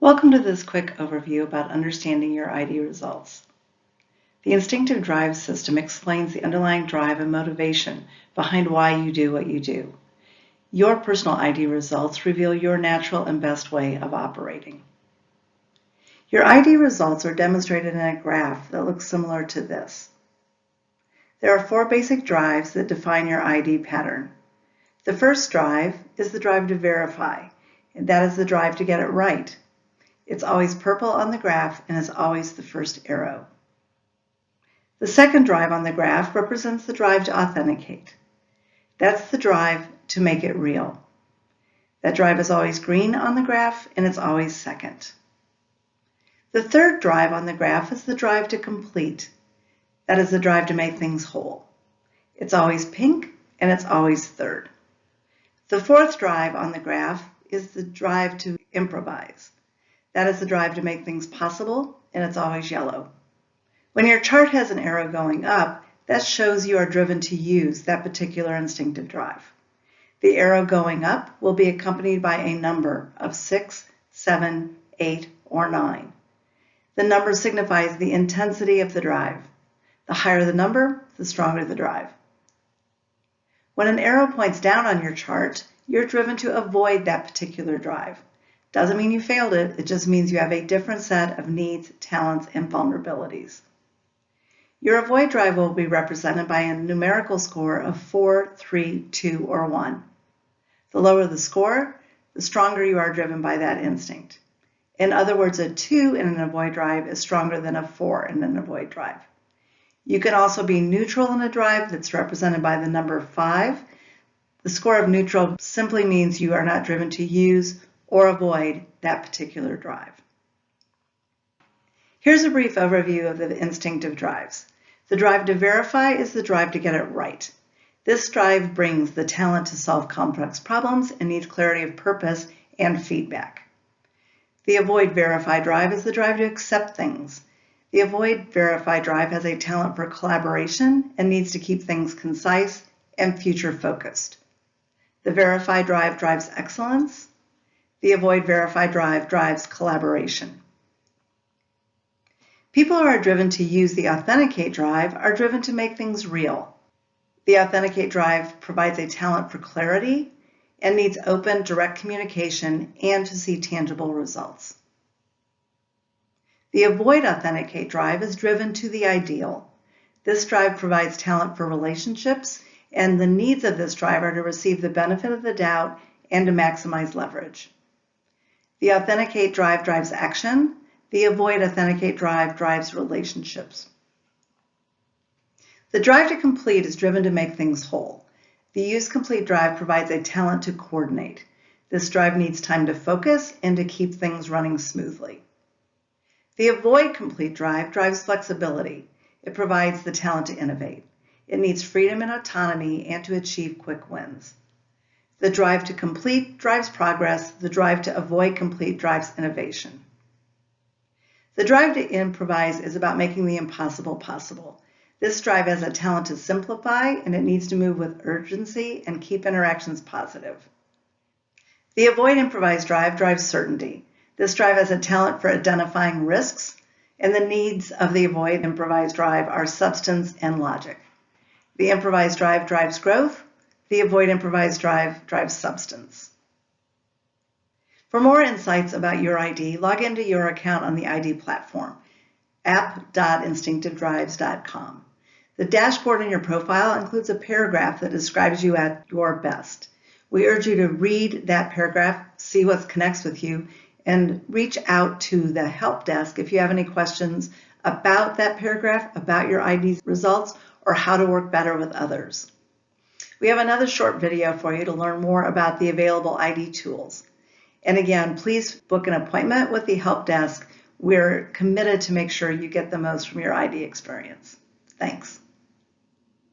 Welcome to this quick overview about understanding your ID results. The instinctive drive system explains the underlying drive and motivation behind why you do what you do. Your personal ID results reveal your natural and best way of operating. Your ID results are demonstrated in a graph that looks similar to this. There are 4 basic drives that define your ID pattern. The first drive is the drive to verify, and that is the drive to get it right. It's always purple on the graph and is always the first arrow. The second drive on the graph represents the drive to authenticate. That's the drive to make it real. That drive is always green on the graph and it's always second. The third drive on the graph is the drive to complete. That is the drive to make things whole. It's always pink and it's always third. The fourth drive on the graph is the drive to improvise. That is the drive to make things possible, and it's always yellow. When your chart has an arrow going up, that shows you are driven to use that particular instinctive drive. The arrow going up will be accompanied by a number of 6, 7, 8, or 9. The number signifies the intensity of the drive. The higher the number, the stronger the drive. When an arrow points down on your chart, you're driven to avoid that particular drive. Doesn't mean you failed it, it just means you have a different set of needs, talents, and vulnerabilities. Your avoid drive will be represented by a numerical score of 4, 3, 2, or 1. The lower the score, the stronger you are driven by that instinct. In other words, a 2 in an avoid drive is stronger than a 4 in an avoid drive. You can also be neutral in a drive that's represented by the number 5. The score of neutral simply means you are not driven to use or avoid that particular drive. Here's a brief overview of the instinctive drives. The drive to verify is the drive to get it right. This drive brings the talent to solve complex problems and needs clarity of purpose and feedback. The avoid verify drive is the drive to accept things. The avoid verify drive has a talent for collaboration and needs to keep things concise and future focused. The verify drive drives excellence. The avoid verify drive drives collaboration. People who are driven to use the authenticate drive are driven to make things real. The authenticate drive provides a talent for clarity and needs open, direct communication and to see tangible results. The avoid authenticate drive is driven to the ideal. This drive provides talent for relationships, and the needs of this drive are to receive the benefit of the doubt and to maximize leverage. The authenticate drive drives action. The avoid authenticate drive drives relationships. The drive to complete is driven to make things whole. The use complete drive provides a talent to coordinate. This drive needs time to focus and to keep things running smoothly. The avoid complete drive drives flexibility. It provides the talent to innovate. It needs freedom and autonomy and to achieve quick wins. The drive to complete drives progress. The drive to avoid complete drives innovation. The drive to improvise is about making the impossible possible. This drive has a talent to simplify, and it needs to move with urgency and keep interactions positive. The avoid improvise drive drives certainty. This drive has a talent for identifying risks, and the needs of the avoid improvise drive are substance and logic. The improvise drive drives growth. The avoid improvise drive drives substance. For more insights about your ID, log into your account on the ID platform, app.instinctivedrives.com. The dashboard in your profile includes a paragraph that describes you at your best. We urge you to read that paragraph, see what connects with you, and reach out to the help desk if you have any questions about that paragraph, about your ID results, or how to work better with others. We have another short video for you to learn more about the available ID tools. And again, please book an appointment with the help desk. We're committed to make sure you get the most from your ID experience. Thanks.